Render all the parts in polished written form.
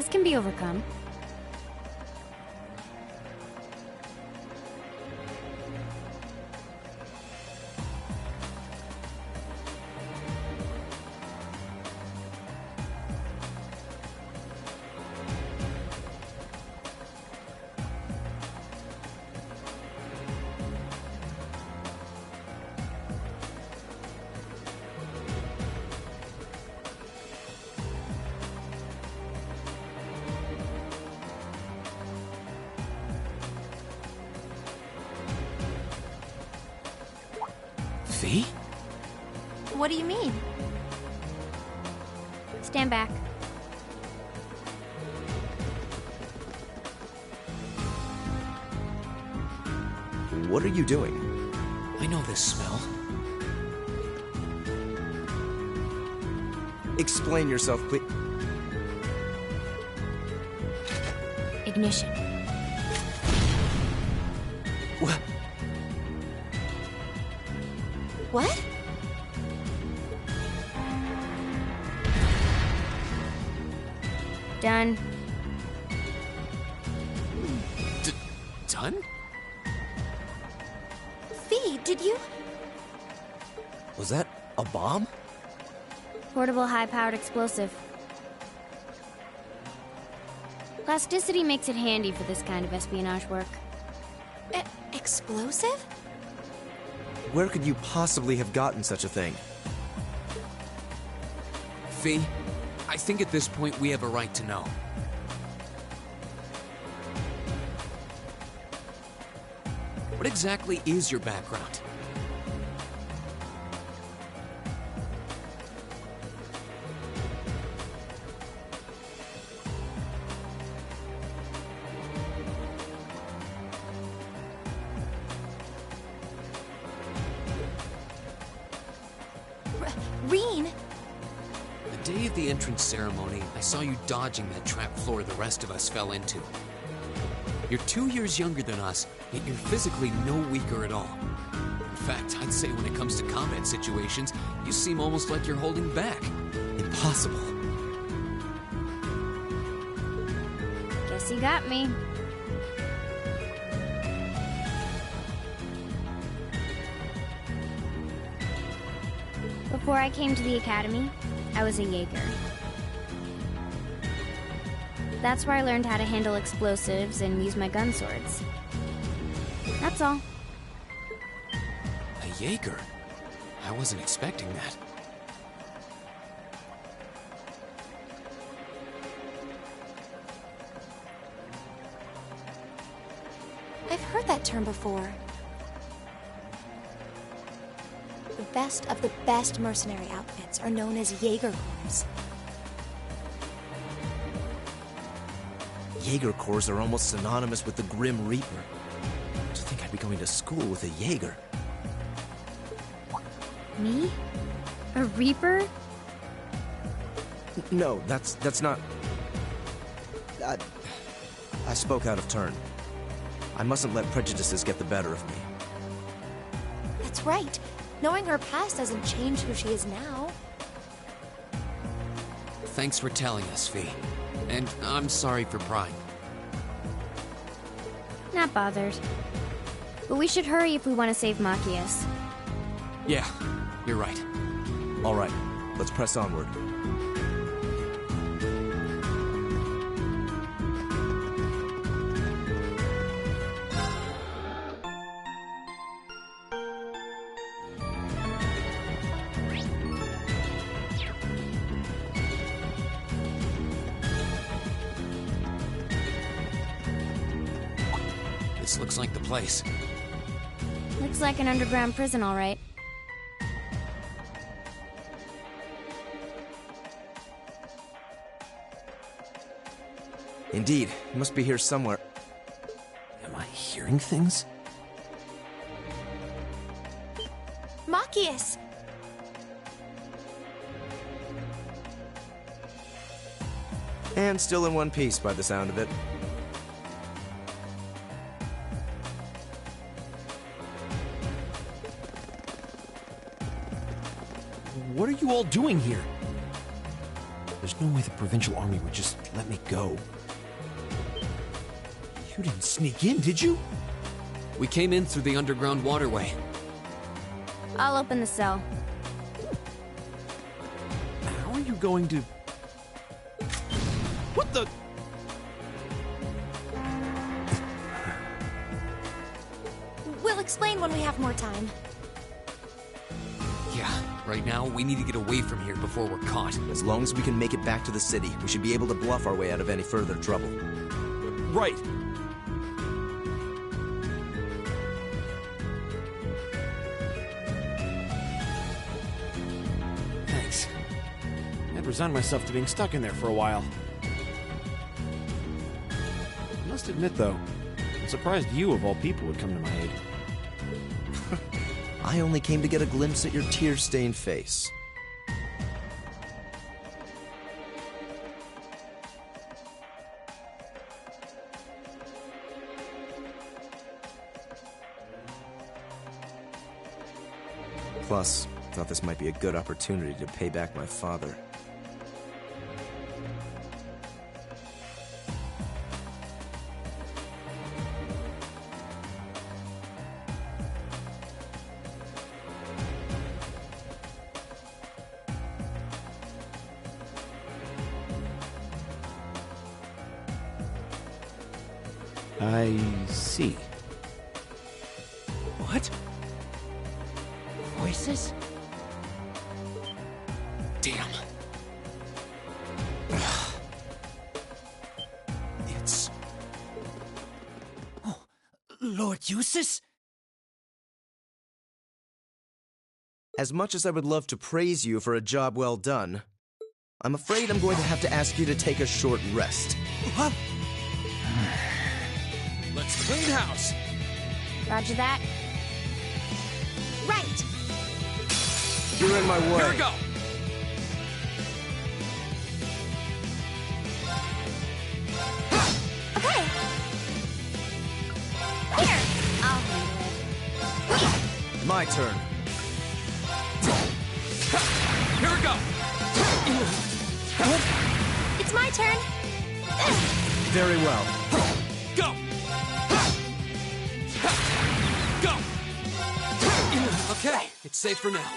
This can be overcome. Fi? What do you mean? Stand back. What are you doing? I know this smell. Explain yourself, please. Ignition. What? What? Done. Done? Fi, did you? Was that a bomb? Portable high-powered explosive. Plasticity makes it handy for this kind of espionage work. Explosive? Where could you possibly have gotten such a thing? Fi, I think at this point we have a right to know. What exactly is your background? Rean! The day of the entrance ceremony, I saw you dodging that trap floor the rest of us fell into. You're 2 years younger than us, yet you're physically no weaker at all. In fact, I'd say when it comes to combat situations, you seem almost like you're holding back. Impossible. Guess you got me. Before I came to the academy, I was a Jaeger. That's where I learned how to handle explosives and use my gun swords. That's all. A Jaeger? I wasn't expecting that. I've heard that term before. The best of the best mercenary outfits are known as Jaeger Corps. Jaeger Corps are almost synonymous with the Grim Reaper. To think I'd be going to school with a Jaeger. Me? A Reaper? No, that's not... I spoke out of turn. I mustn't let prejudices get the better of me. That's right. Knowing her past doesn't change who she is now. Thanks for telling us, Fi. And I'm sorry for prying. Not bothered. But we should hurry if we want to save Machias. Yeah, you're right. All right, let's press onward. This looks like the place. Looks like an underground prison, all right. Indeed, he must be here somewhere. Am I hearing things? Machias! And still in one piece by the sound of it. What are you all doing here? There's no way the Provincial Army would just let me go. You didn't sneak in, did you? We came in through the underground waterway. I'll open the cell. How are you going to... What the... We'll explain when we have more time. Yeah, right now we need to get away from here before we're caught. As long as we can make it back to the city, we should be able to bluff our way out of any further trouble. Right. Thanks. I'd resigned myself to being stuck in there for a while. I must admit, though, I'm surprised you, of all people, would come to my aid. I only came to get a glimpse at your tear-stained face. Plus, thought this might be a good opportunity to pay back my father. I see. What? Voices? Damn. It's... Oh, Lord Eustace? As much as I would love to praise you for a job well done, I'm afraid I'm going to have to ask you to take a short rest. What? Let's clean house. Roger that. Right! You're in my way. Here we go. Okay! Here! I'll handle it. My turn. Here we go. It's my turn! Very well. Go. Go. Okay, it's safe for now.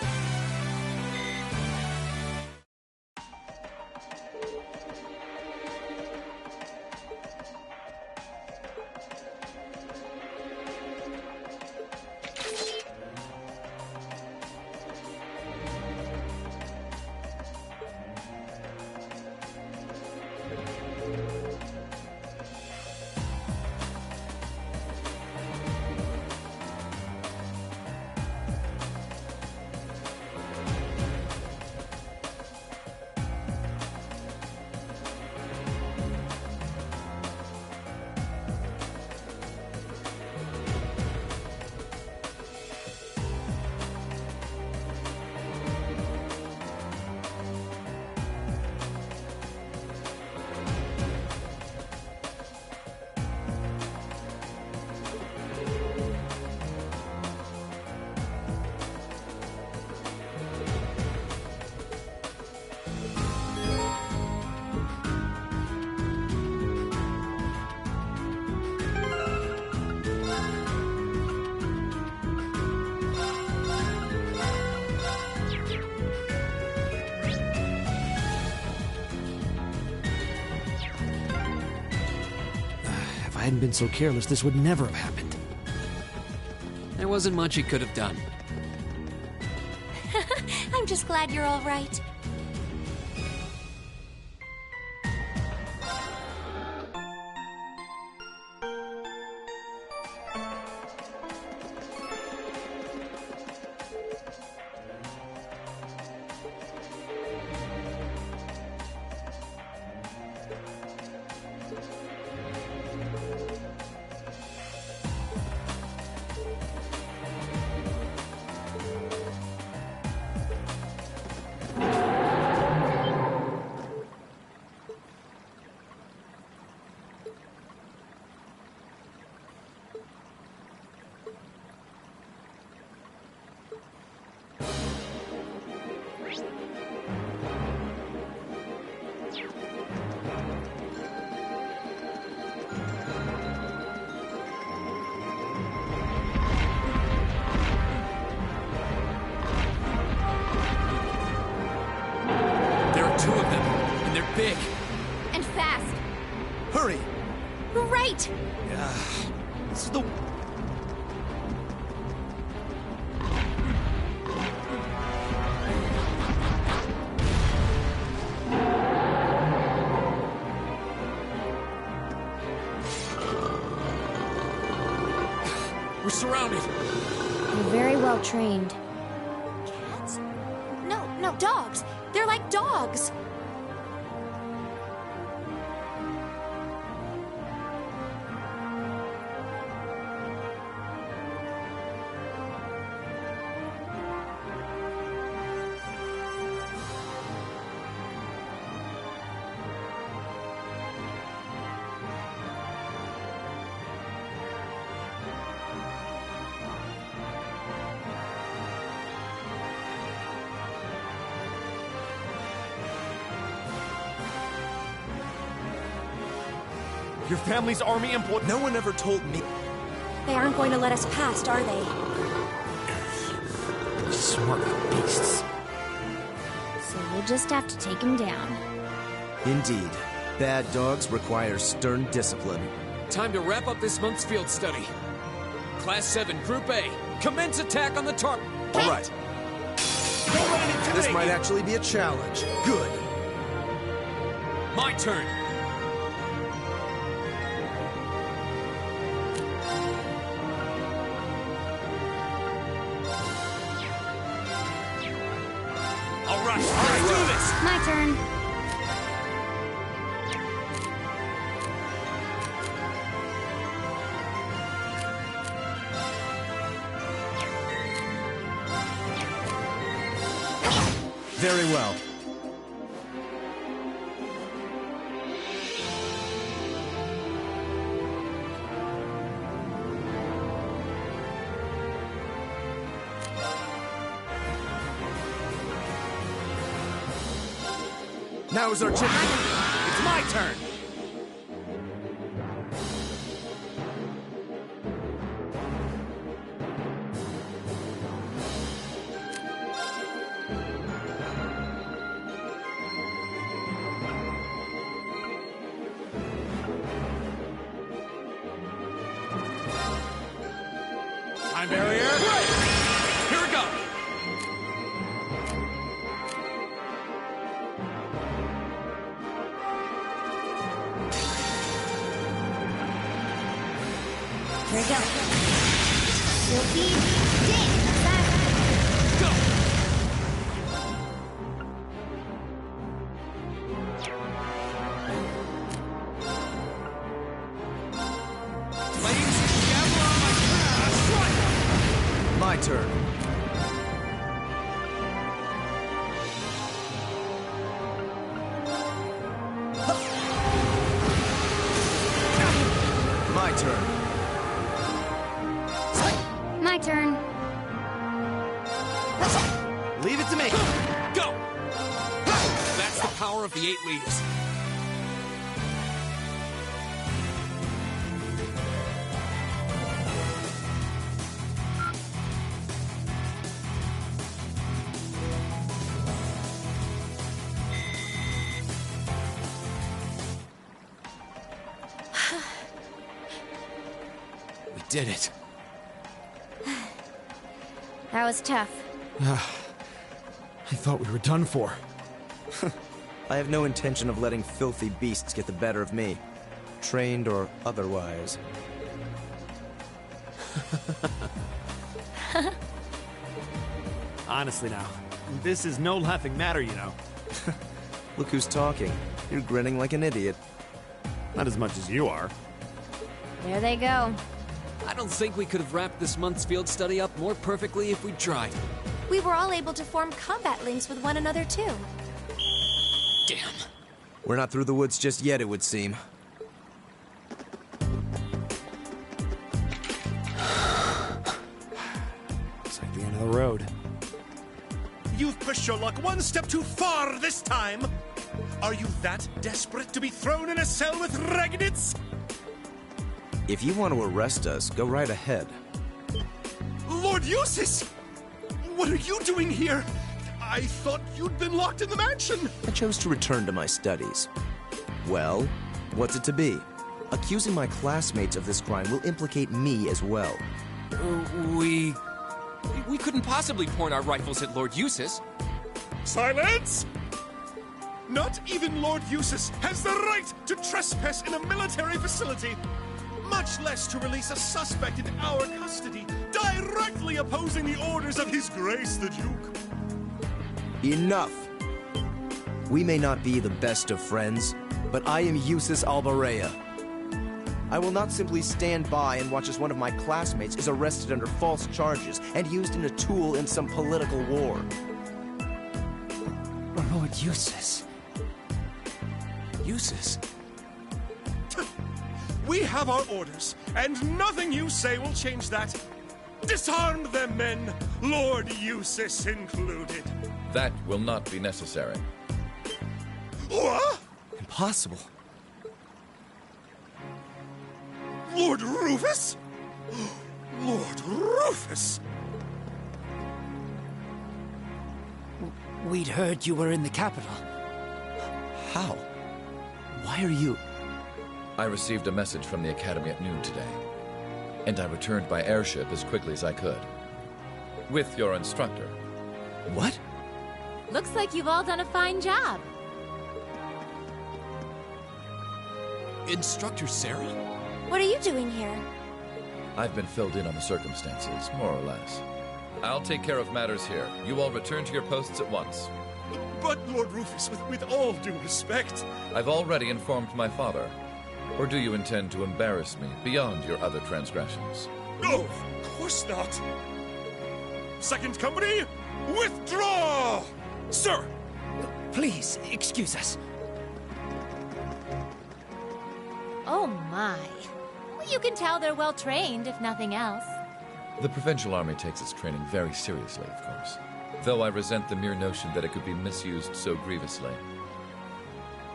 If I hadn't been so careless, this would never have happened. There wasn't much he could have done. I'm just glad you're all right. 2 of them, and they're big. And fast. Hurry! Right! This is the... We're surrounded. You're very well trained. Cats? No, dogs. They're like dogs. Your family's army employed. No one ever told me... They aren't going to let us past, are they? Smart beasts. So we'll just have to take him down. Indeed. Bad dogs require stern discipline. Time to wrap up this month's field study. Class 7, Group A, commence attack on the target. All right. This might actually be a challenge. Good. My turn. All right, let's do this. My turn. Very well. Now is our chance. It's my turn. Time barrier. Right. Here we go. Here we go. Silky dance. Go. Flames, gather on my path. Strike. My turn. My turn. My turn. Leave it to me. Go. That's the power of the 8 leaves. We did it. That was tough. I thought we were done for. I have no intention of letting filthy beasts get the better of me. Trained or otherwise. Honestly now, this is no laughing matter, you know. Look who's talking. You're grinning like an idiot. Not as much as you are. There they go. I don't think we could have wrapped this month's field study up more perfectly if we tried. We were all able to form combat links with one another, too. Damn. We're not through the woods just yet, it would seem. It's like the end of the road. You've pushed your luck one step too far this time! Are you that desperate to be thrown in a cell with Ragnitz? If you want to arrest us, go right ahead. Lord Eustace! What are you doing here? I thought you'd been locked in the mansion. I chose to return to my studies. Well, what's it to be? Accusing my classmates of this crime will implicate me as well. We couldn't possibly point our rifles at Lord Eustace. Silence! Not even Lord Eustace has the right to trespass in a military facility, much less to release a suspect in our custody, directly opposing the orders of His Grace the Duke. Enough! We may not be the best of friends, but I am Eustace Albarea. I will not simply stand by and watch as one of my classmates is arrested under false charges and used as a tool in some political war. Lord Eustace. Eustace? We have our orders, and nothing you say will change that. Disarm them, men, Lord Eustace included. That will not be necessary. What? Impossible. Lord Rufus? Lord Rufus! We'd heard you were in the capital. How? Why are you... I received a message from the Academy at noon today, and I returned by airship as quickly as I could. With your instructor. What? Looks like you've all done a fine job. Instructor Sarah? What are you doing here? I've been filled in on the circumstances, more or less. I'll take care of matters here. You all return to your posts at once. But, Lord Rufus, with all due respect... I've already informed my father. Or do you intend to embarrass me beyond your other transgressions? No, of course not. Second company, withdraw! Sir! Please, excuse us. Oh my. Well, you can tell they're well trained, if nothing else. The Provincial Army takes its training very seriously, of course. Though I resent the mere notion that it could be misused so grievously.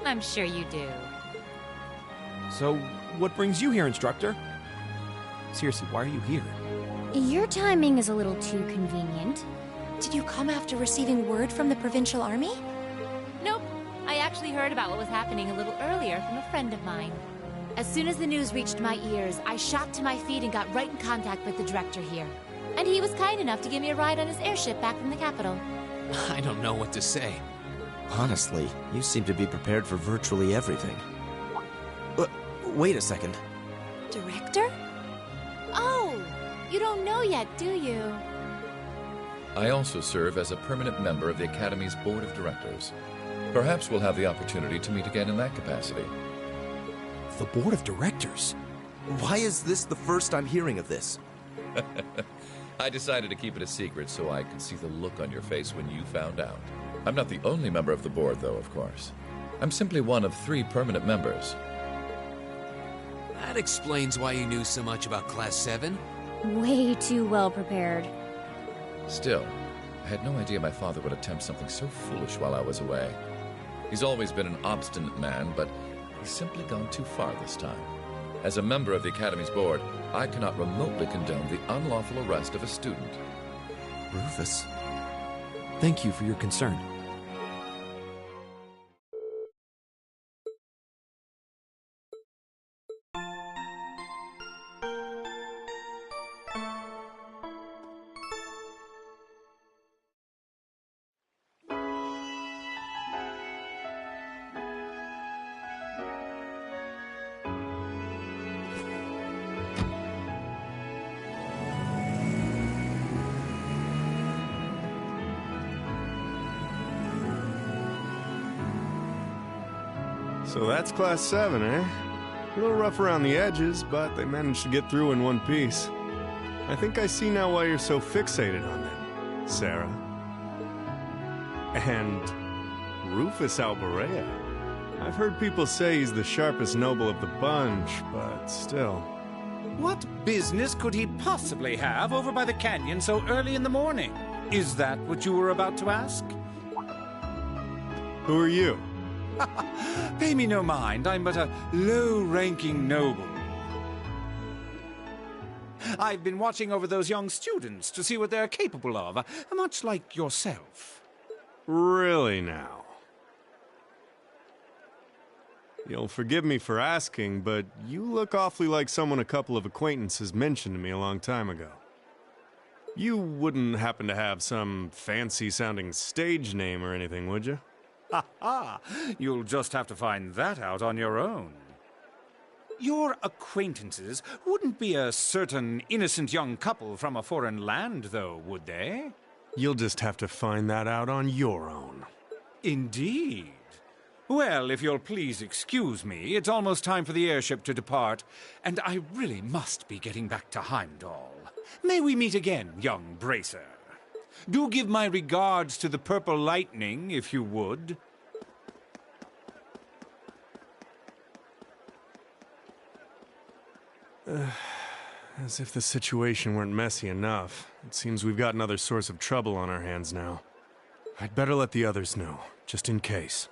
I'm sure you do. So, what brings you here, Instructor? Seriously, why are you here? Your timing is a little too convenient. Did you come after receiving word from the Provincial Army? Nope. I actually heard about what was happening a little earlier from a friend of mine. As soon as the news reached my ears, I shot to my feet and got right in contact with the director here. And he was kind enough to give me a ride on his airship back from the capital. I don't know what to say. Honestly, you seem to be prepared for virtually everything. Wait a second. Director? Oh, you don't know yet, do you? I also serve as a permanent member of the Academy's Board of Directors. Perhaps we'll have the opportunity to meet again in that capacity. The Board of Directors? Why is this the first I'm hearing of this? I decided to keep it a secret so I could see the look on your face when you found out. I'm not the only member of the board, though, of course. I'm simply one of 3 permanent members. That explains why you knew so much about Class 7. Way too well prepared. Still, I had no idea my father would attempt something so foolish while I was away. He's always been an obstinate man, but he's simply gone too far this time. As a member of the Academy's board, I cannot remotely condone the unlawful arrest of a student. Rufus. Thank you for your concern. So that's Class 7, eh? A little rough around the edges, but they managed to get through in one piece. I think I see now why you're so fixated on them, Sarah. And Rufus Albarea. I've heard people say he's the sharpest noble of the bunch, but still. What business could he possibly have over by the canyon so early in the morning? Is that what you were about to ask? Who are you? Pay me no mind, I'm but a low-ranking noble. I've been watching over those young students to see what they're capable of, much like yourself. Really now? You'll forgive me for asking, but you look awfully like someone a couple of acquaintances mentioned to me a long time ago. You wouldn't happen to have some fancy-sounding stage name or anything, would you? Ha ha! You'll just have to find that out on your own. Your acquaintances wouldn't be a certain innocent young couple from a foreign land, though, would they? You'll just have to find that out on your own. Indeed. Well, if you'll please excuse me, it's almost time for the airship to depart, and I really must be getting back to Heimdall. May we meet again, young Bracer. Do give my regards to the Purple Lightning, if you would. As if the situation weren't messy enough. It seems we've got another source of trouble on our hands now. I'd better let the others know, just in case.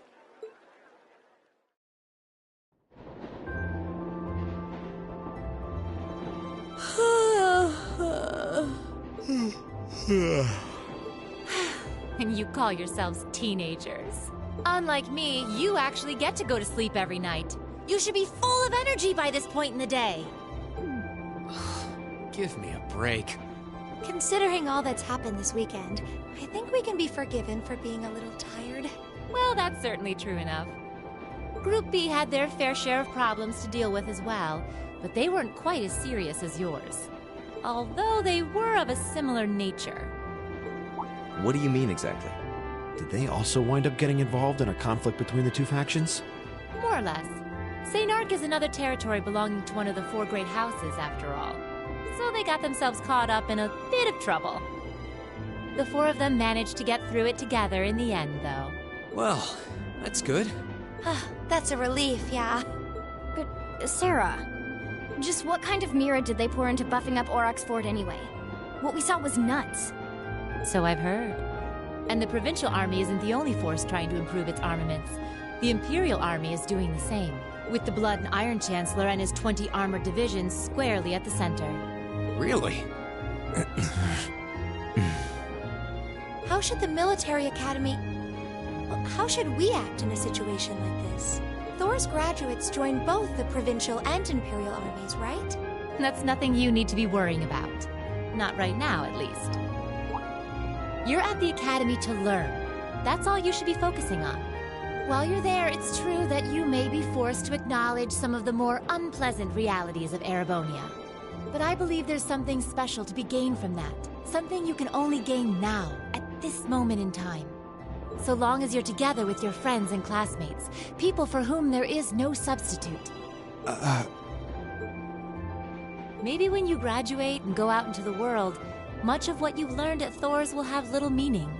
And you call yourselves teenagers. Unlike me, you actually get to go to sleep every night. You should be full of energy by this point in the day. Give me a break. Considering all that's happened this weekend, I think we can be forgiven for being a little tired. Well, that's certainly true enough. Group B had their fair share of problems to deal with as well, but they weren't quite as serious as yours. Although they were of a similar nature. What do you mean exactly? Did they also wind up getting involved in a conflict between the two factions? More or less. St. Ark is another territory belonging to one of the four great houses, after all. So they got themselves caught up in a bit of trouble. The four of them managed to get through it together in the end, though. Well, that's good. That's a relief, yeah. But, Sarah, just what kind of mirror did they pour into buffing up Aurochs Fort anyway? What we saw was nuts. So I've heard. And the Provincial Army isn't the only force trying to improve its armaments. The Imperial Army is doing the same, with the Blood and Iron Chancellor and his 20 armored divisions squarely at the center. Really? How should the military academy... Well, how should we act in a situation like this? Thor's graduates join both the Provincial and Imperial armies, right? That's nothing you need to be worrying about. Not right now, at least. You're at the academy to learn. That's all you should be focusing on. While you're there, it's true that you may be forced to acknowledge some of the more unpleasant realities of Erebonia. But I believe there's something special to be gained from that. Something you can only gain now, at this moment in time. So long as you're together with your friends and classmates, people for whom there is no substitute. Maybe when you graduate and go out into the world, much of what you've learned at Thor's will have little meaning.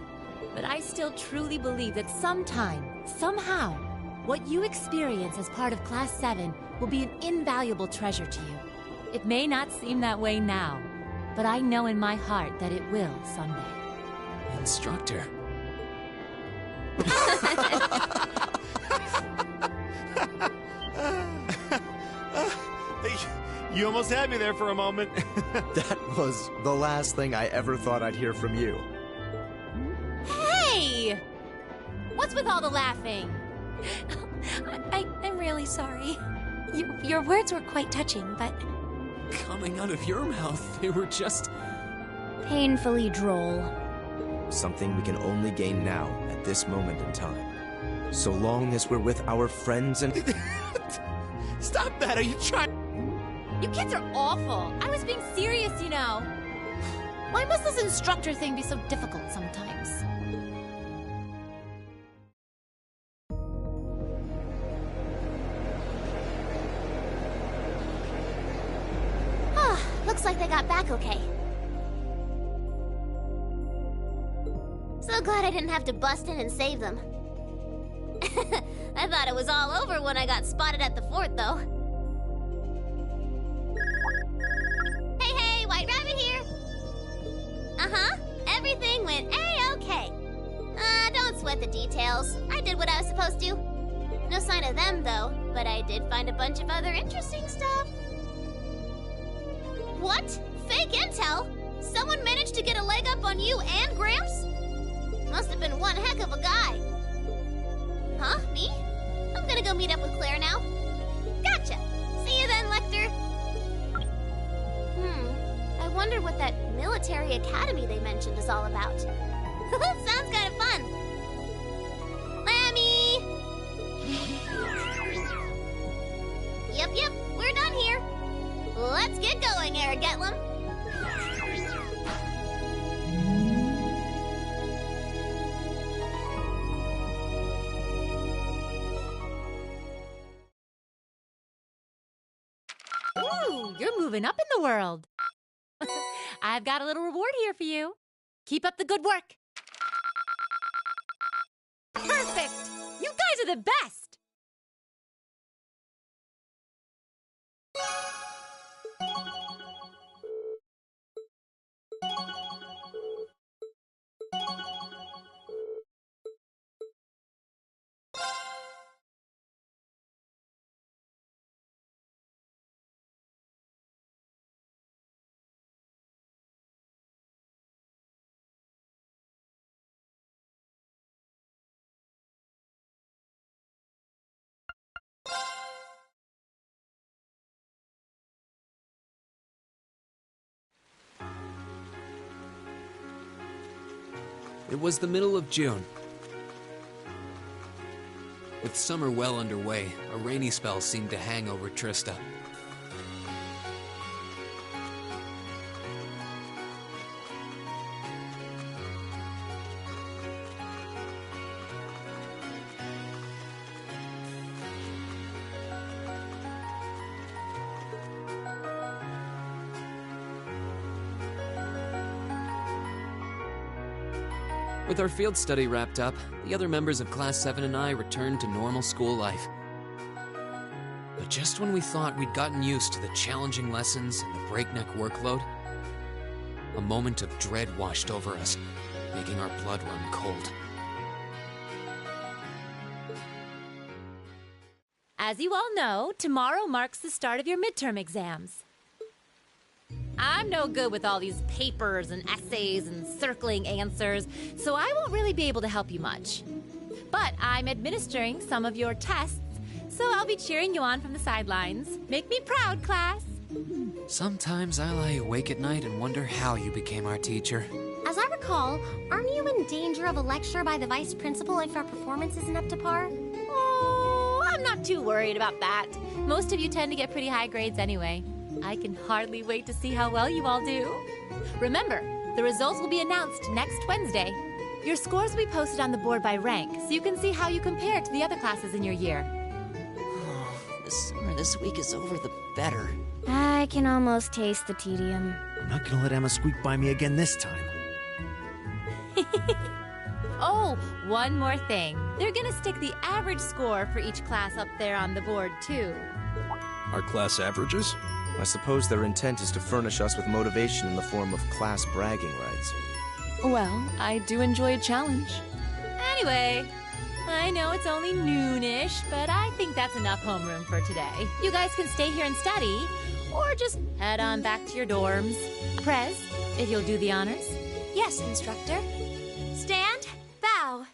But I still truly believe that sometime, somehow, what you experience as part of Class 7 will be an invaluable treasure to you. It may not seem that way now, but I know in my heart that it will someday. Instructor. You almost had me there for a moment. That was the last thing I ever thought I'd hear from you. Hey! What's with all the laughing? I'm really sorry. Your words were quite touching, but... Coming out of your mouth, they were just... Painfully droll. Something we can only gain now, at this moment in time. So long as we're with our friends and... Stop that! Are you trying... You kids are awful. I was being serious, you know. Why must this instructor thing be so difficult sometimes? Looks like they got back okay. So glad I didn't have to bust in and save them. I thought it was all over when I got spotted at the fort, though. Hey, White Rabbit here! Uh-huh, everything went A-okay. Don't sweat the details. I did what I was supposed to. No sign of them, though, but I did find a bunch of other interesting stuff. What? Fake intel? Someone managed to get a leg up on you and Gramps? Must have been one heck of a guy. Huh? Me? I'm gonna go meet up with Claire now. Gotcha! See you then, Lecter. I wonder what that military academy they mentioned is all about. Sounds kind of fun. Lammy! Yep, we're done here. Let's get going, Aragetlum. Ooh, you're moving up in the world. I've got a little reward here for you. Keep up the good work. Perfect! You guys are the best! It was the middle of June. With summer well underway, a rainy spell seemed to hang over Trista. With our field study wrapped up, the other members of Class 7 and I returned to normal school life. But just when we thought we'd gotten used to the challenging lessons and the breakneck workload, a moment of dread washed over us, making our blood run cold. As you all know, tomorrow marks the start of your midterm exams. I'm no good with all these papers and essays and circling answers, so I won't really be able to help you much. But I'm administering some of your tests, so I'll be cheering you on from the sidelines. Make me proud, class! Sometimes I lie awake at night and wonder how you became our teacher. As I recall, aren't you in danger of a lecture by the vice principal if our performance isn't up to par? Oh, I'm not too worried about that. Most of you tend to get pretty high grades anyway. I can hardly wait to see how well you all do. Remember, the results will be announced next Wednesday. Your scores will be posted on the board by rank, so you can see how you compare to the other classes in your year. The sooner this week is over, the better. I can almost taste the tedium. I'm not gonna let Emma squeak by me again this time. Oh, one more thing. They're gonna stick the average score for each class up there on the board, too. Our class averages? I suppose their intent is to furnish us with motivation in the form of class bragging rights. Well, I do enjoy a challenge. Anyway, I know it's only noonish, but I think that's enough homeroom for today. You guys can stay here and study, or just head on back to your dorms. Prez, if you'll do the honors. Yes, instructor. Stand, bow.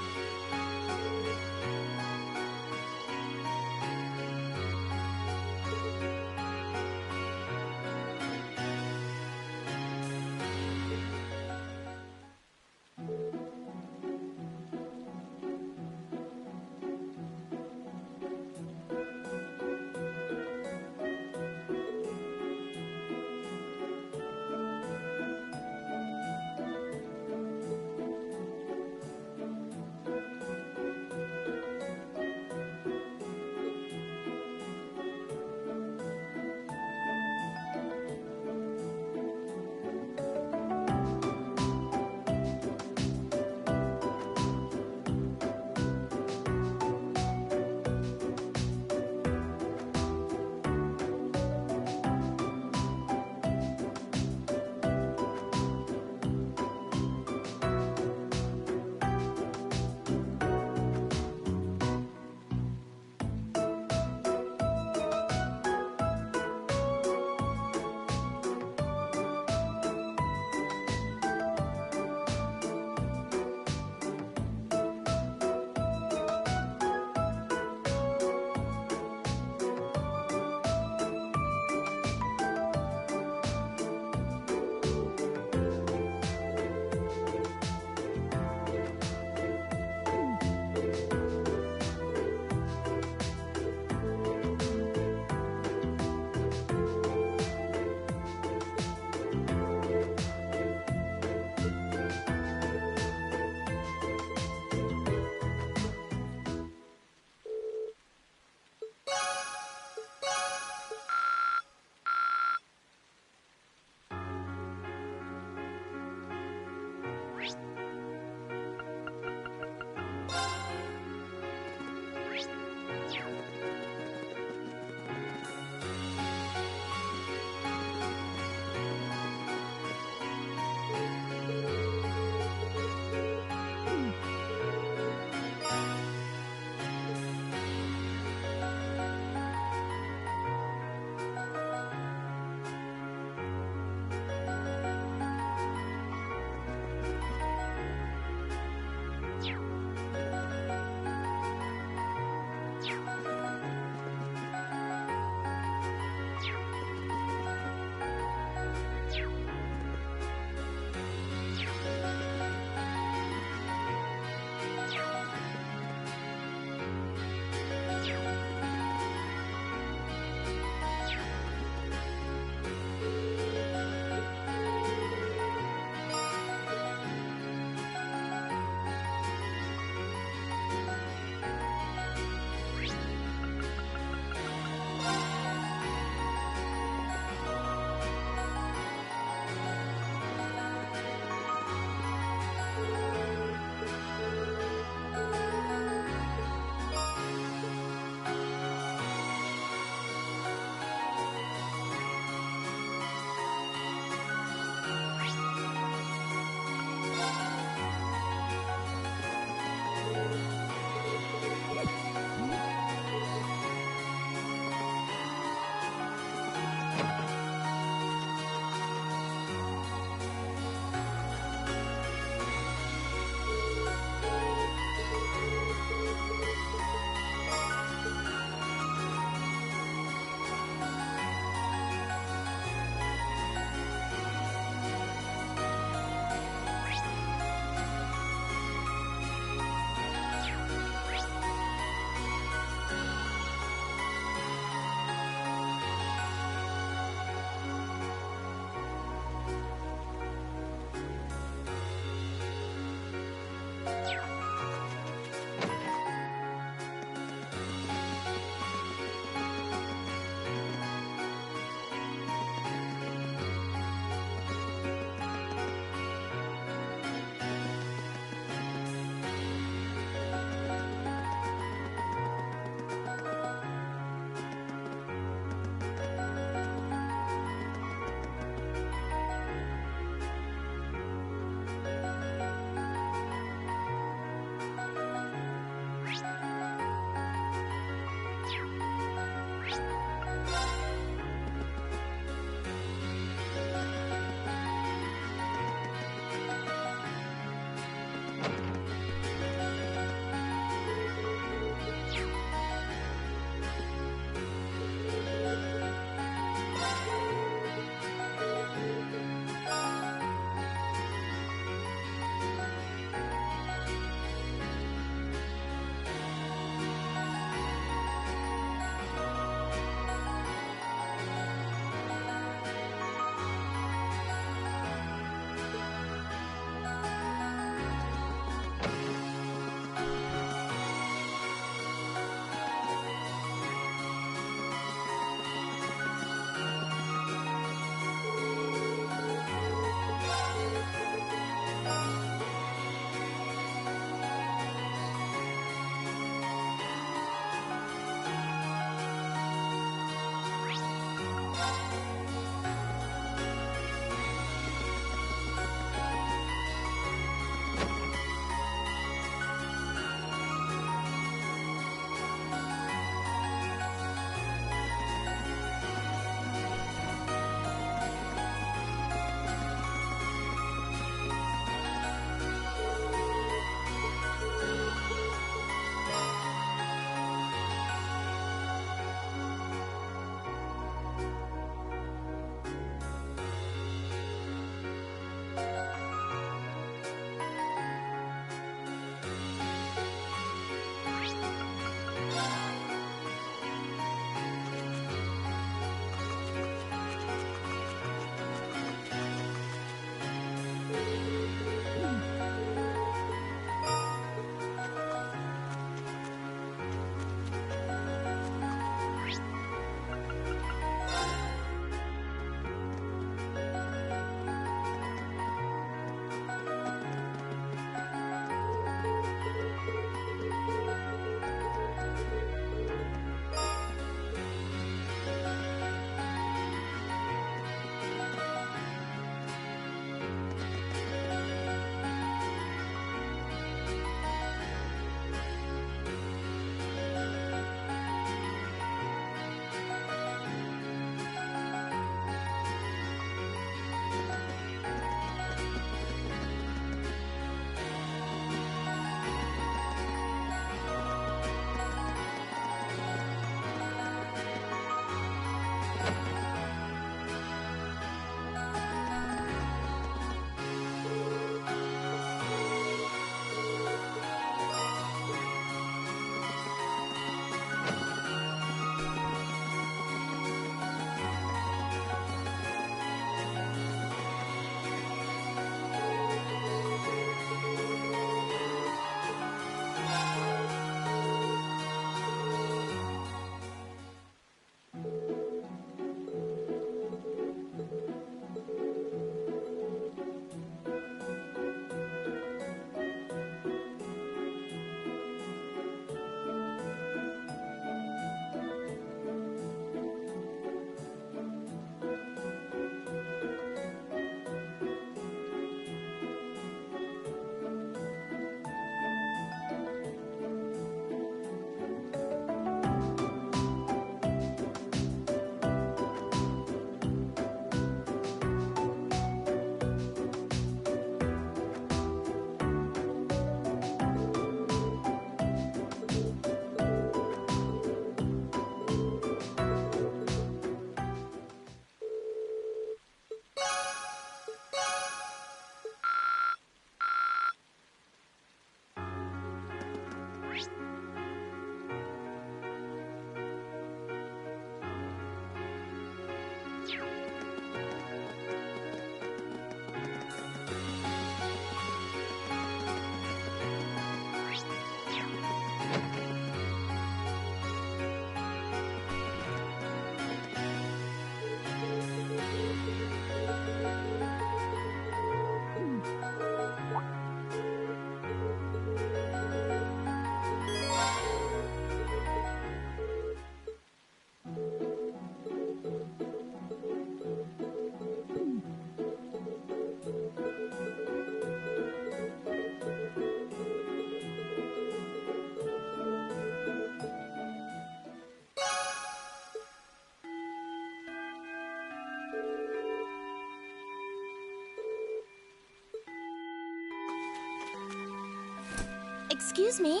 Excuse me.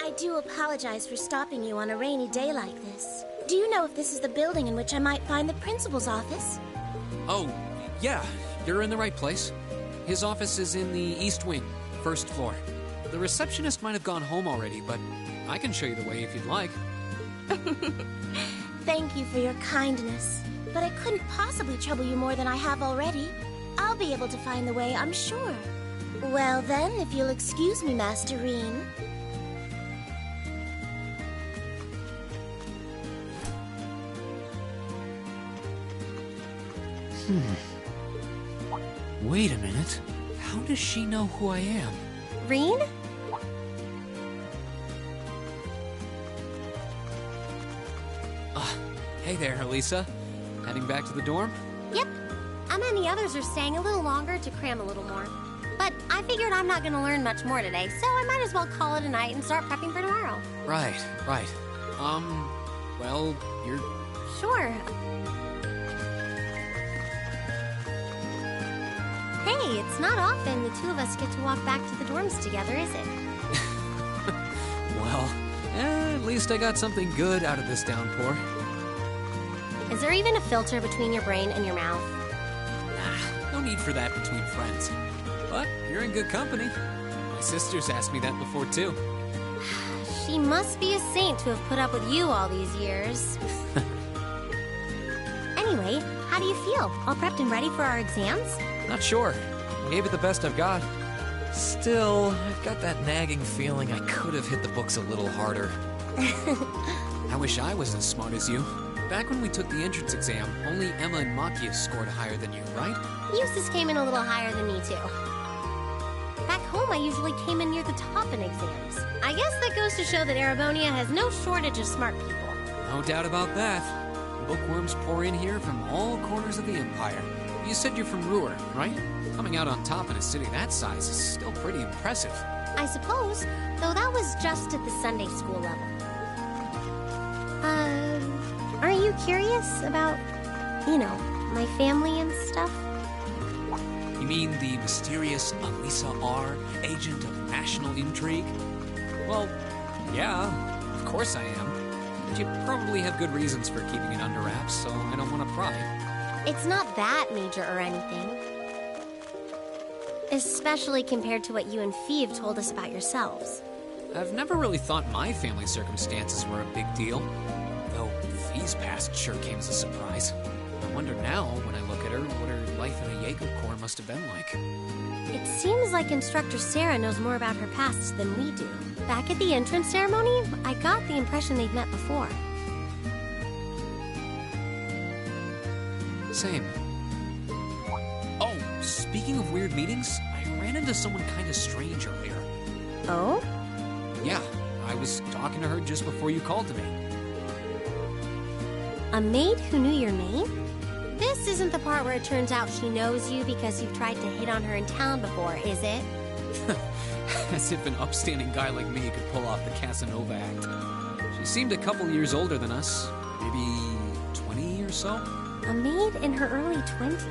I do apologize for stopping you on a rainy day like this. Do you know if this is the building in which I might find the principal's office? Oh, yeah, you're in the right place. His office is in the East Wing, first floor. The receptionist might have gone home already, but I can show you the way if you'd like. Thank you for your kindness, but I couldn't possibly trouble you more than I have already. I'll be able to find the way, I'm sure. Well then, if you'll excuse me, Master Reen. Wait a minute. How does she know who I am? Reen? Hey there, Elisa. Heading back to the dorm? Yep. Emma and the others are staying a little longer to cram a little more. But I figured I'm not going to learn much more today, so I might as well call it a night and start prepping for tomorrow. Right. Well, you're... Sure. Hey, it's not often the two of us get to walk back to the dorms together, is it? Well, at least I got something good out of this downpour. Is there even a filter between your brain and your mouth? Nah, no need for that between friends. But you're in good company. My sister's asked me that before, too. She must be a saint to have put up with you all these years. Anyway, how do you feel? All prepped and ready for our exams? Not sure. I gave it the best I've got. Still, I've got that nagging feeling I could have hit the books a little harder. I wish I was as smart as you. Back when we took the entrance exam, only Emma and Makia scored higher than you, right? Eustace came in a little higher than me, too. Back home, I usually came in near the top in exams. I guess that goes to show that Erebonia has no shortage of smart people. No doubt about that. Bookworms pour in here from all corners of the Empire. You said you're from Ruhr, right? Coming out on top in a city that size is still pretty impressive. I suppose, though that was just at the Sunday school level. Aren't you curious about, my family and stuff? You mean the mysterious Elisa R., agent of national intrigue? Well, yeah, of course I am. But you probably have good reasons for keeping it under wraps, so I don't want to pry. It's not that major or anything. Especially compared to what you and Five told us about yourselves. I've never really thought my family circumstances were a big deal. Though Fi's past sure came as a surprise. I wonder now, when I look at her, what her life in a Jaeger Corps must have been like. It seems like Instructor Sarah knows more about her past than we do. Back at the entrance ceremony, I got the impression they'd met before. Same. Oh, speaking of weird meetings, I ran into someone kind of strange earlier. Oh? Yeah, I was talking to her just before you called to me. A maid who knew your name? This isn't the part where it turns out she knows you because you've tried to hit on her in town before, is it? As if an upstanding guy like me could pull off the Casanova act. She seemed a couple years older than us, maybe 20 or so. A maid in her early 20s.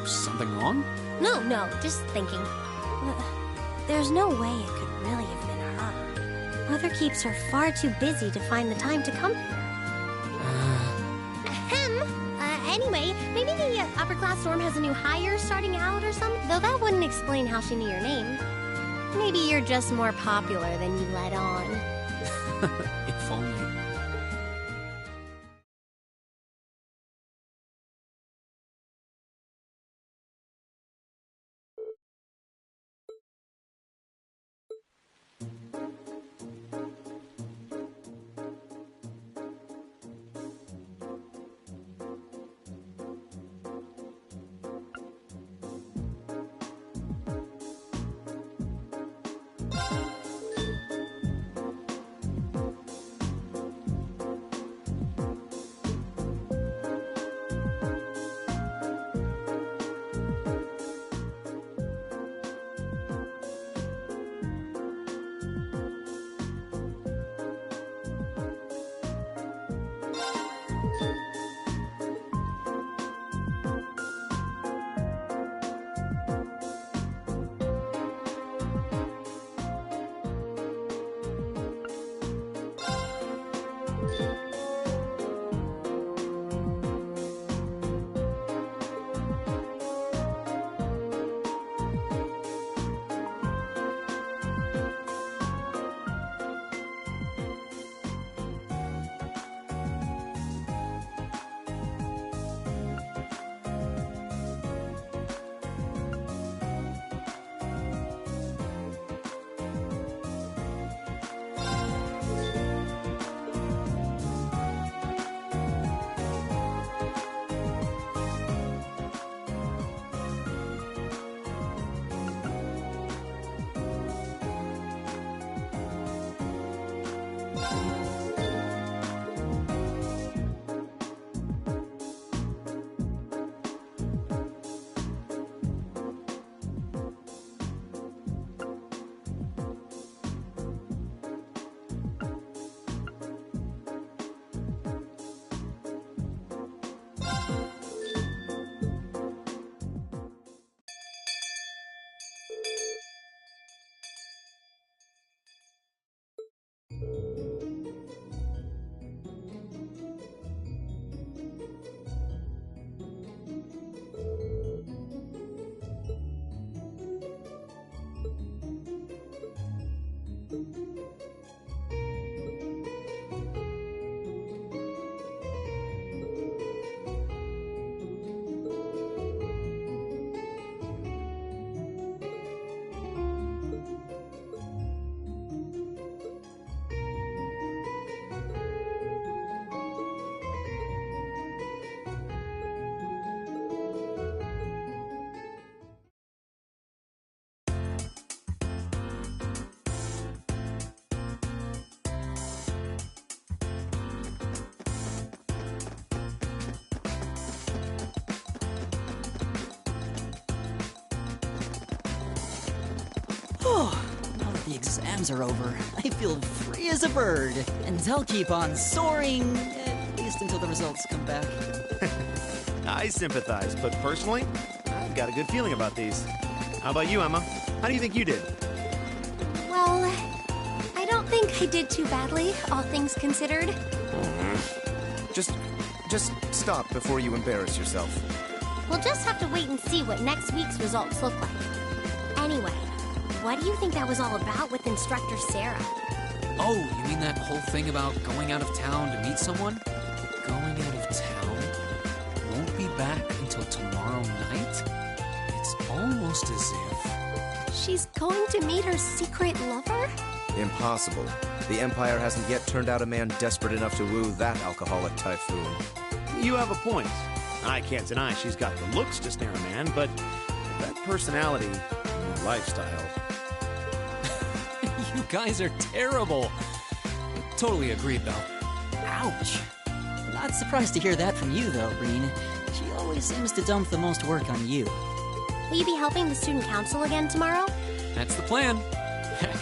Something wrong? No, just thinking. There's no way it could really have been her. Mother keeps her far too busy to find the time to come here. Anyway, maybe the upper class dorm has a new hire starting out or something? Though that wouldn't explain how she knew your name. Maybe you're just more popular than you let on. If only. Now that the exams are over, I feel free as a bird. And I'll keep on soaring, at least until the results come back. I sympathize, but personally, I've got a good feeling about these. How about you, Emma? How do you think you did? Well, I don't think I did too badly, all things considered. Just stop before you embarrass yourself. We'll just have to wait and see what next week's results look like. Anyway, what do you think that was all about with Instructor Sarah? Oh, you mean that whole thing about going out of town to meet someone? Going out of town? Won't be back until tomorrow night? It's almost as if... She's going to meet her secret lover? Impossible. The Empire hasn't yet turned out a man desperate enough to woo that alcoholic typhoon. You have a point. I can't deny she's got the looks to snare a man, but that personality and lifestyle... You guys are terrible. Totally agreed, though. Ouch. Not surprised to hear that from you, though, Breen. She always seems to dump the most work on you. Will you be helping the student council again tomorrow? That's the plan. Heck,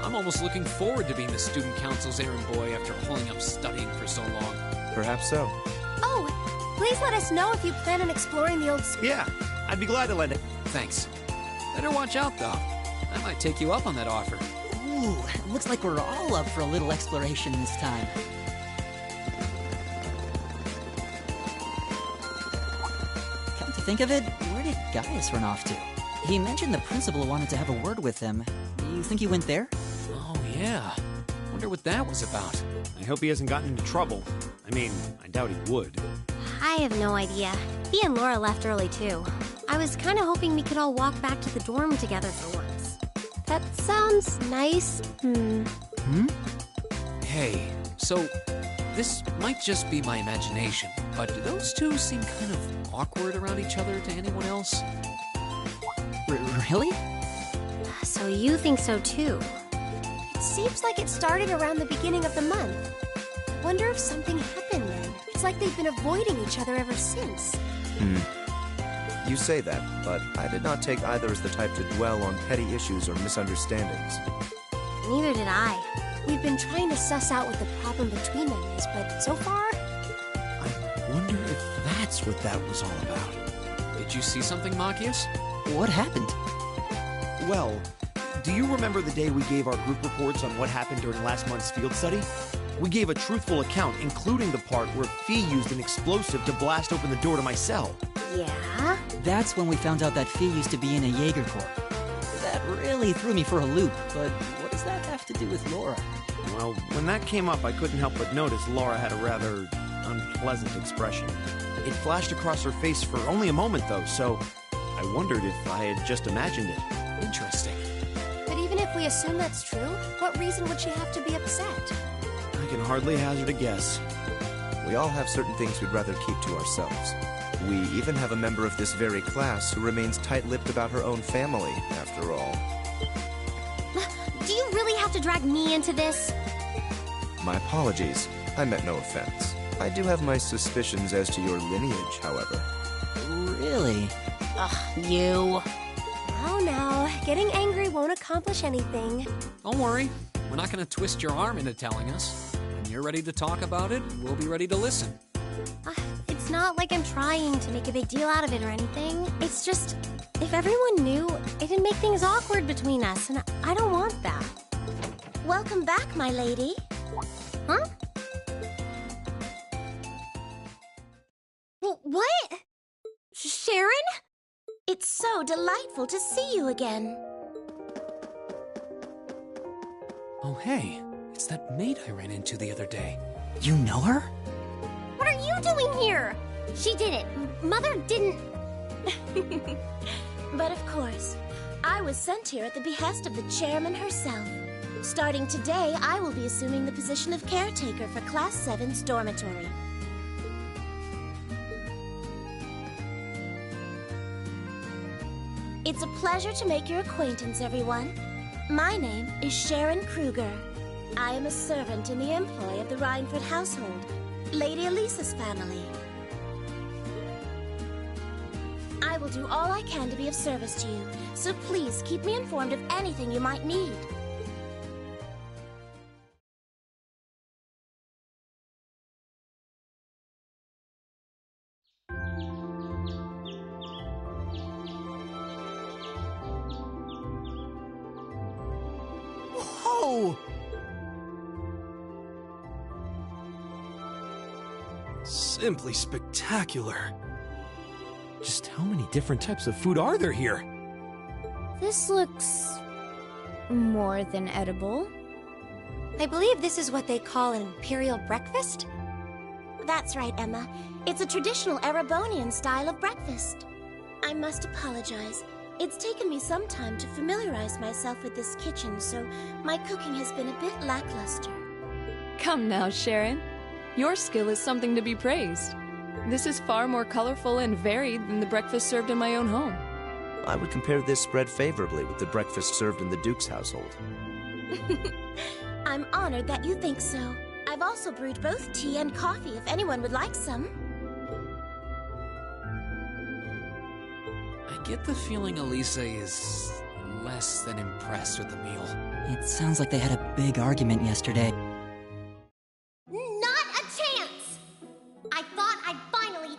I'm almost looking forward to being the student council's errand boy after holding up studying for so long. Perhaps so. Oh, please let us know if you plan on exploring the old school. Yeah, I'd be glad to lend it. Thanks. Better watch out, though. I might take you up on that offer. Ooh, looks like we're all up for a little exploration this time. Come to think of it, where did Gaius run off to? He mentioned the principal wanted to have a word with him. Do you think he went there? Oh, yeah. Wonder what that was about. I hope he hasn't gotten into trouble. I mean, I doubt he would. I have no idea. He and Laura left early, too. I was kind of hoping we could all walk back to the dorm together for once. That sounds nice. Hey, so this might just be my imagination, but do those two seem kind of awkward around each other to anyone else? Really? So you think so, too? It seems like it started around the beginning of the month. Wonder if something happened then. It's like they've been avoiding each other ever since. You say that, but I did not take either as the type to dwell on petty issues or misunderstandings. Neither did I. We've been trying to suss out what the problem between them is, but so far... I wonder if that's what that was all about. Did you see something, Machias? What happened? Well, do you remember the day we gave our group reports on what happened during last month's field study? We gave a truthful account, including the part where Fee used an explosive to blast open the door to my cell. Yeah? That's when we found out that Fee used to be in a Jaeger Corps. That really threw me for a loop, but what does that have to do with Laura? Well, when that came up, I couldn't help but notice Laura had a rather unpleasant expression. It flashed across her face for only a moment, though, so I wondered if I had just imagined it. Interesting. But even if we assume that's true, what reason would she have to be upset? I can hardly hazard a guess. We all have certain things we'd rather keep to ourselves. We even have a member of this very class who remains tight-lipped about her own family, after all. Do you really have to drag me into this? My apologies. I meant no offense. I do have my suspicions as to your lineage, however. Really? Ugh, you. Now, getting angry won't accomplish anything. Don't worry. We're not going to twist your arm into telling us. When you're ready to talk about it, we'll be ready to listen. It's not like I'm trying to make a big deal out of it or anything. It's just, if everyone knew, it'd make things awkward between us, and I don't want that. Welcome back, my lady. Huh? What? Sharon? It's so delightful to see you again. Oh, hey. It's that maid I ran into the other day. You know her? What are you doing here? She did it. Mother didn't... But of course, I was sent here at the behest of the chairman herself. Starting today, I will be assuming the position of caretaker for Class 7's dormitory. It's a pleasure to make your acquaintance, everyone. My name is Sharon Kruger. I am a servant in the employ of the Rhineford household, Lady Elisa's family. I will will do all I can to be of service to you, so please keep me informed of anything you might need. Whoa! Simply spectacular. Just how many different types of food are there here? This looks more than edible. I believe this is what they call an imperial breakfast? That's right, Emma. It's a traditional Erebonian style of breakfast. I must apologize. It's taken me some time to familiarize myself with this kitchen, so my cooking has been a bit lackluster. Come now, Sharon. Your skill is something to be praised. This is far more colorful and varied than the breakfast served in my own home. I would compare this spread favorably with the breakfast served in the Duke's household. I'm honored that you think so. I've also brewed both tea and coffee if anyone would like some. I get the feeling Elisa is less than impressed with the meal. It sounds like they had a big argument yesterday. Not a chance! I thought I'd finally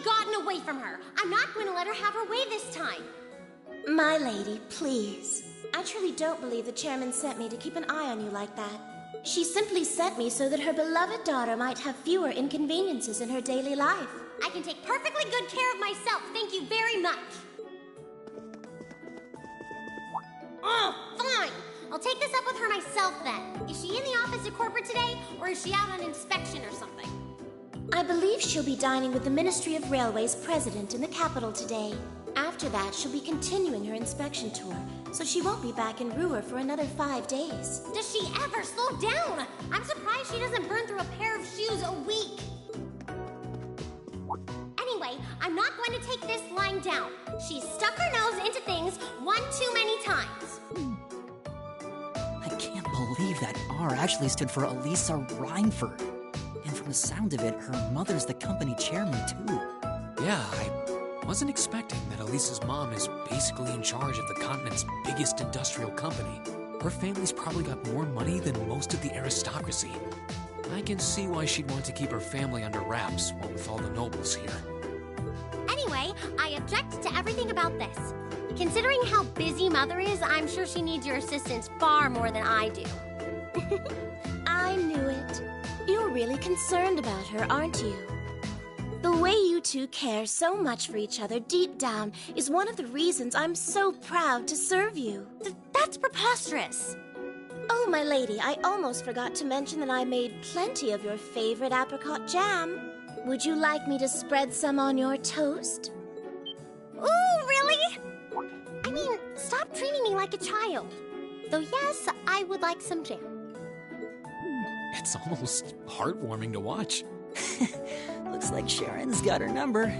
gotten away from her. I'm not going to let her have her way this time. My lady, please. I truly don't believe the chairman sent me to keep an eye on you like that. She simply sent me so that her beloved daughter might have fewer inconveniences in her daily life. I can take perfectly good care of myself, thank you very much. Oh, fine. I'll take this up with her myself then. Is she in the office at corporate today, or is she out on inspection or something? I believe she'll be dining with the Ministry of Railways president in the capital today. After that, she'll be continuing her inspection tour, so she won't be back in Ruhr for another 5 days. Does she ever slow down? I'm surprised she doesn't burn through a pair of shoes a week. Anyway, I'm not going to take this lying down. She's stuck her nose into things one too many times. I can't believe that R actually stood for Elisa Reinford. And from the sound of it, her mother's the company chairman, too. Yeah, I wasn't expecting that Elisa's mom is basically in charge of the continent's biggest industrial company. Her family's probably got more money than most of the aristocracy. I can see why she'd want to keep her family under wraps, what with all the nobles here. Anyway, I object to everything about this. Considering how busy Mother is, I'm sure she needs your assistance far more than I do. I knew it. You're really concerned about her, aren't you? The way you two care so much for each other deep down is one of the reasons I'm so proud to serve you. That's preposterous. Oh, my lady, I almost forgot to mention that I made plenty of your favorite apricot jam. Would you like me to spread some on your toast? Ooh, really? I mean, stop treating me like a child. Though yes, I would like some jam. It's almost heartwarming to watch. Looks like Sharon's got her number.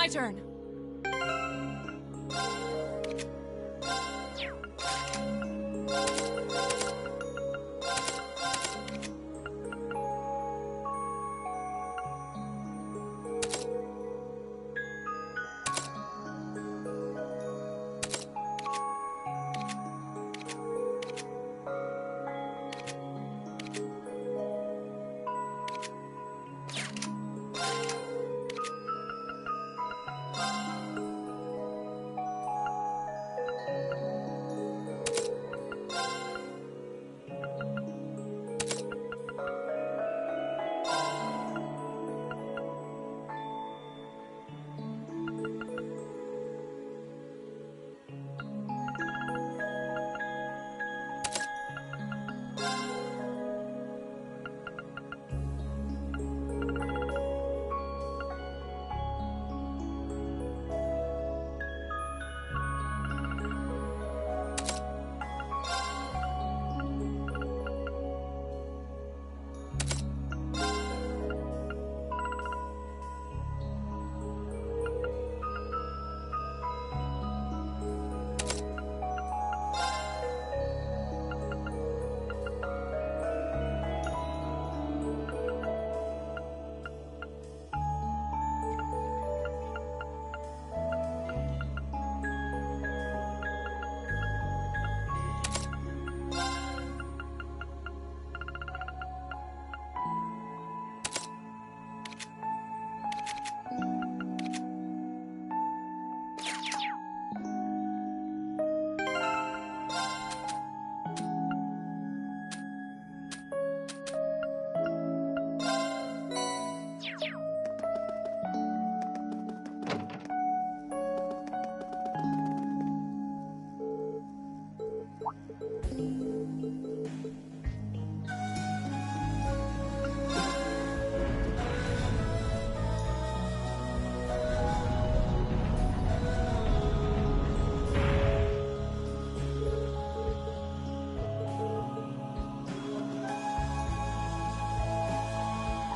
turn.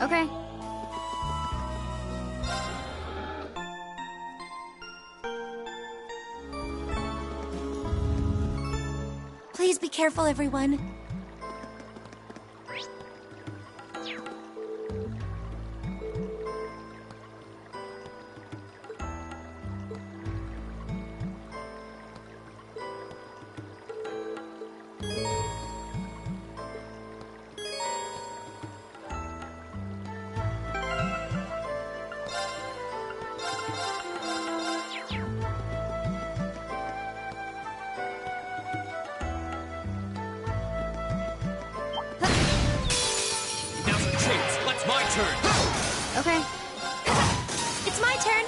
Okay. Please be careful, everyone. Okay. It's my turn.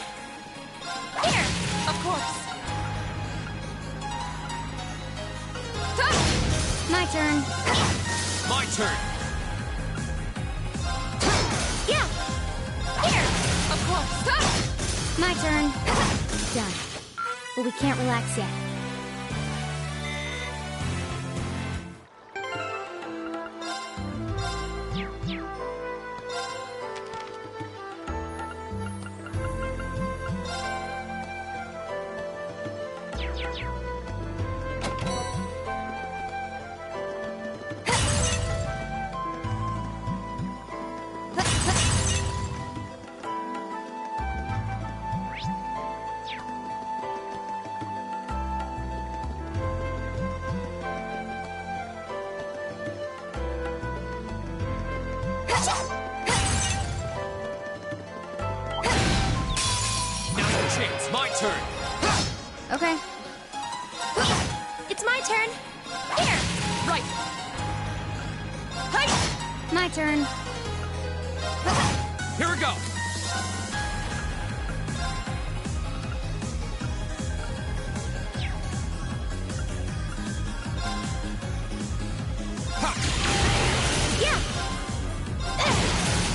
Here. Of course. My turn. My turn. Yeah. Here. Of course. My turn. Done. But we can't relax yet. My turn. Okay. It's my turn. Here. Right. Hi. My turn. Here we go. Yeah.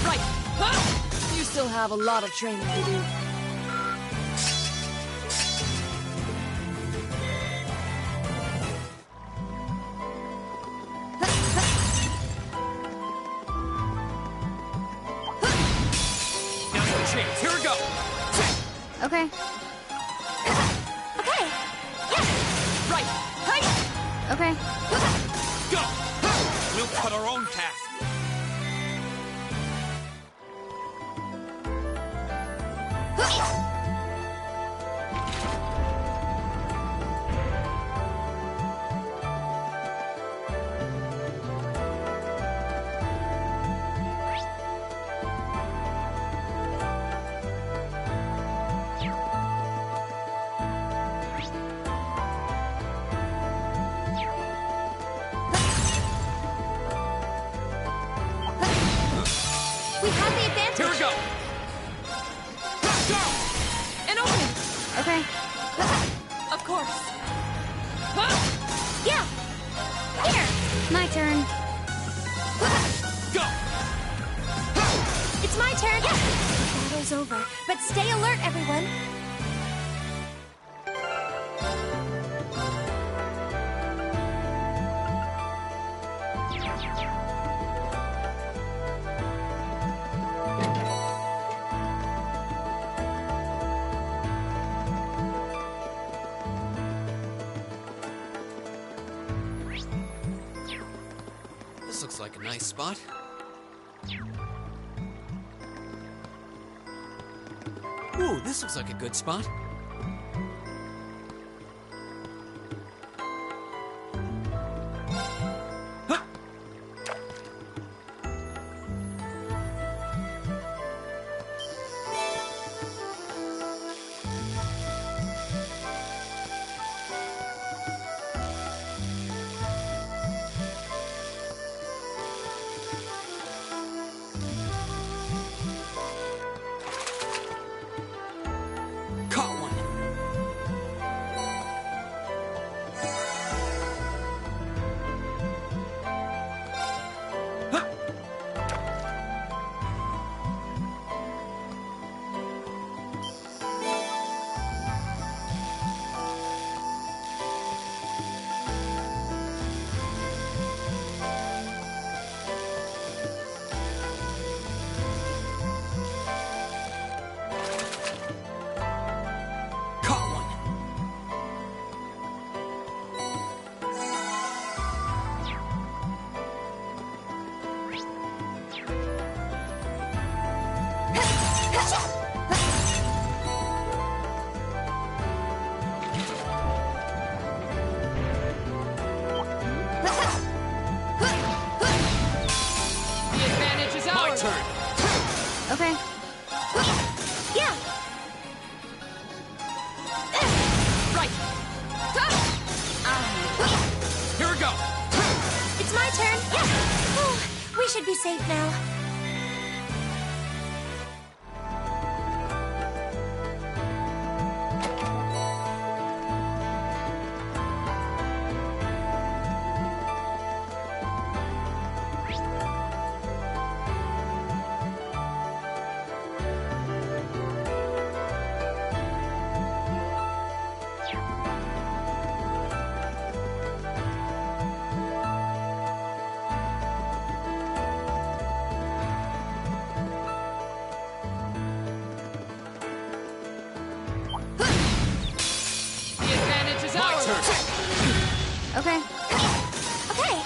Right. Huh? You still have a lot of training to do. Okay. Okay. Yeah. Right! Hey! Okay. Go! We'll cut our own path. We have the advantage. Here we go! Go! An opening! Okay. Of course. Yeah. Here. My turn. Go! It's my turn. Yeah. The battle's over, but stay alert, everyone. This looks like a nice spot. Ooh, this looks like a good spot. Huh. Caught one. Huh. Caught one. The advantage is My ours. turn. Okay. Yeah. Right. Here we go. It's my turn. Yeah. Oh, we should be safe now. The advantage is My ours. turn. Okay. Okay.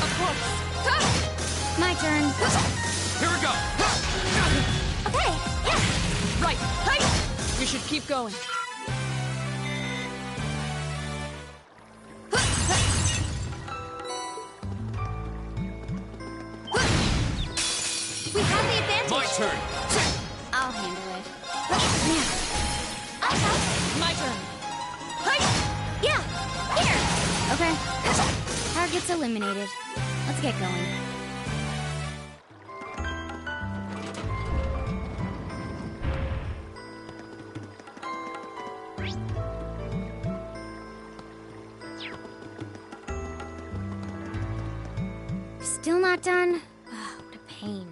Of course. My turn. Here we go. Okay. Yeah. Right. Hey. We should keep going. We have the advantage. My turn. I'll handle it. My turn. Yeah. Here. Okay. Target's eliminated. Let's get going. Still not done? Oh, what a pain.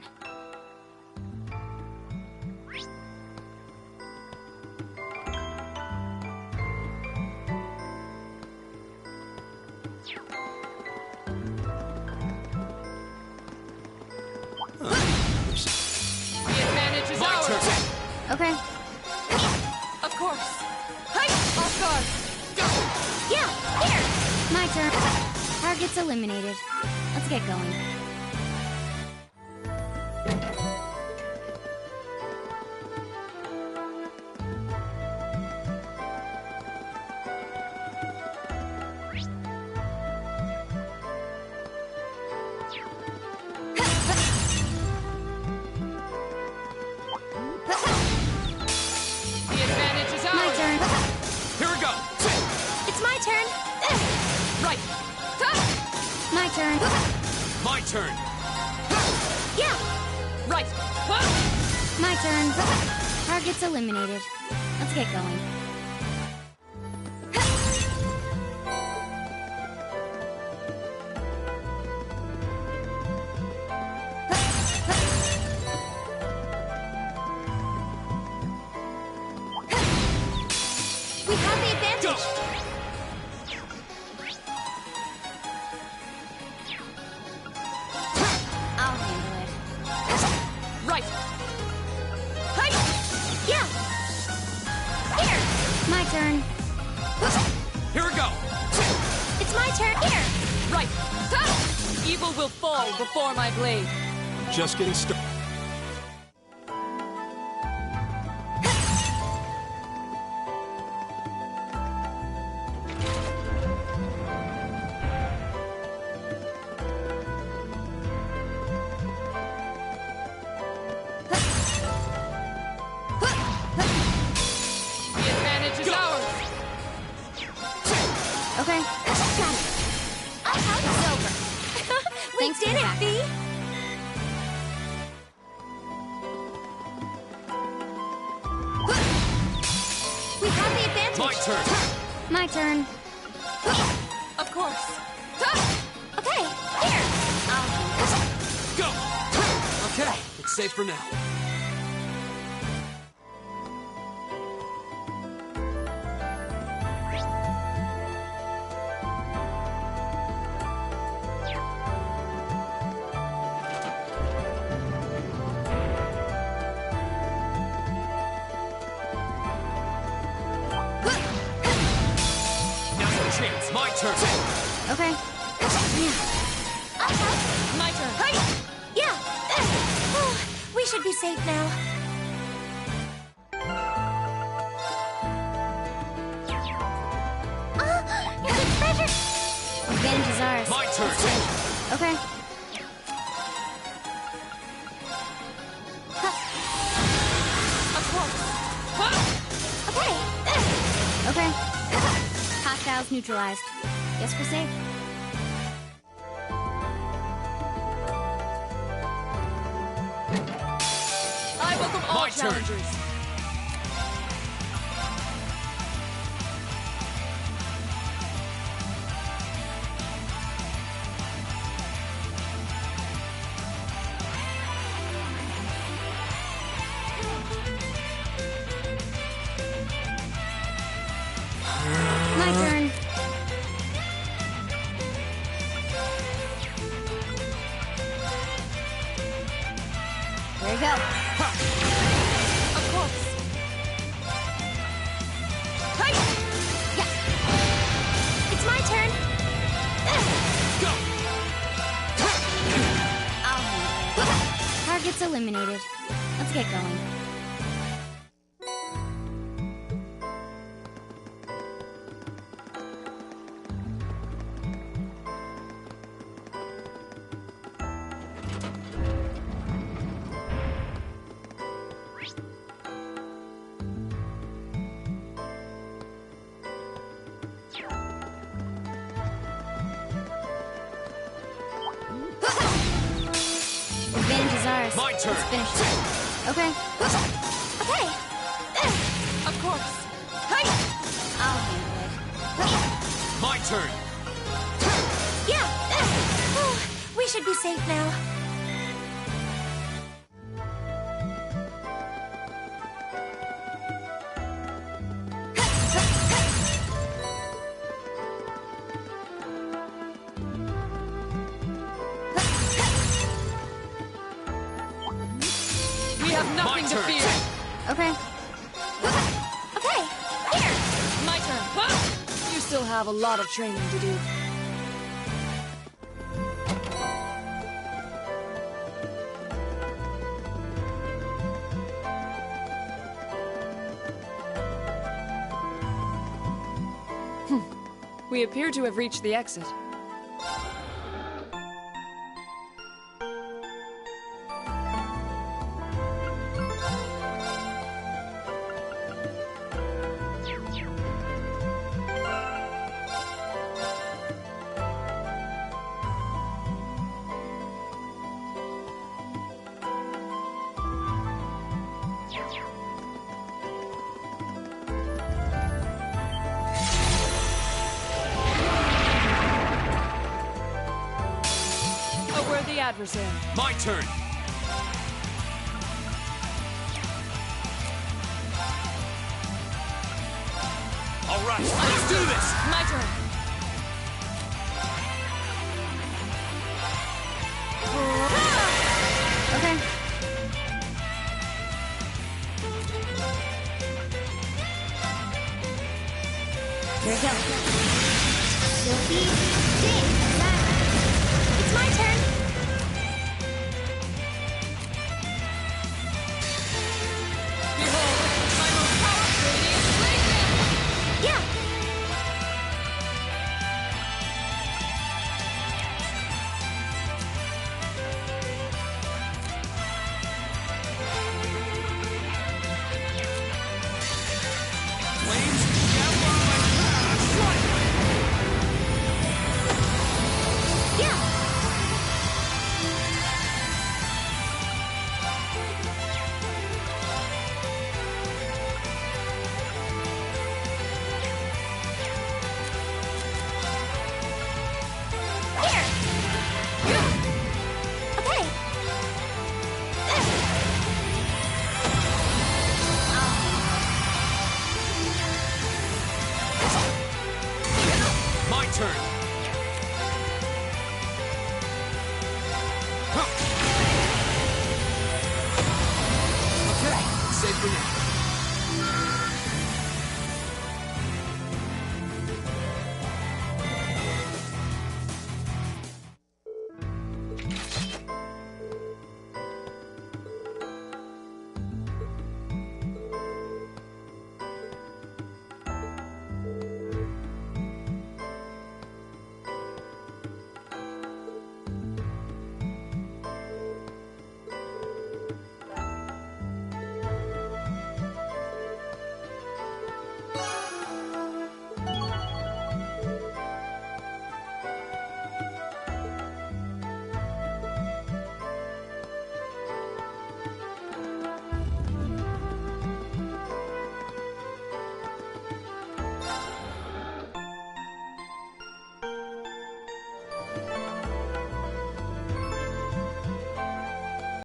Okay. Of course. Hey! Off guard! Yeah, here! My turn. Target's eliminated. Let's get going. The advantage is ours! My turn. Here we go! It's my turn. Right! My turn. My turn! Yeah, Right! my turn. Target's eliminated. Let's get going. We have the advantage. I'll handle it. Right! Hey! Yeah. Here. My turn. Here we go! It's my turn. Here. Right! Evil will fall before my blade. Just getting started. The advantage is ours! Okay. Got it. It's over. We did it, Bee. We have the advantage. My turn! My turn. Of course! Okay. Here. I'll handle it. Go! Okay, it's safe for now. Now's the chance. My turn. Okay. Yeah. My turn! Hey. Yeah. Oh, we should be safe now. It's a treasure. Advantage is ours. My turn. Okay. Of course! Okay. Okay. Hostiles neutralized. Guess we're safe. I welcome all My turn. challengers! My turn. There you go. Of course! Hey! Yeah. It's my turn. Go! I'll handle it. Target's eliminated. Let's get going. Advantage is ours. My turn. Let's finish it. Okay. Okay. Of course! Hey! I'll handle it. My turn. Yeah. Oh, we should be safe now. We have nothing to turn. fear! Okay. Okay, here! My turn. You still have a lot of training to do. We appear to have reached the exit. Adversary. My turn! All right, let's do this! My turn. Okay. Here we go. Sophie, James, It's my turn. Safe for now.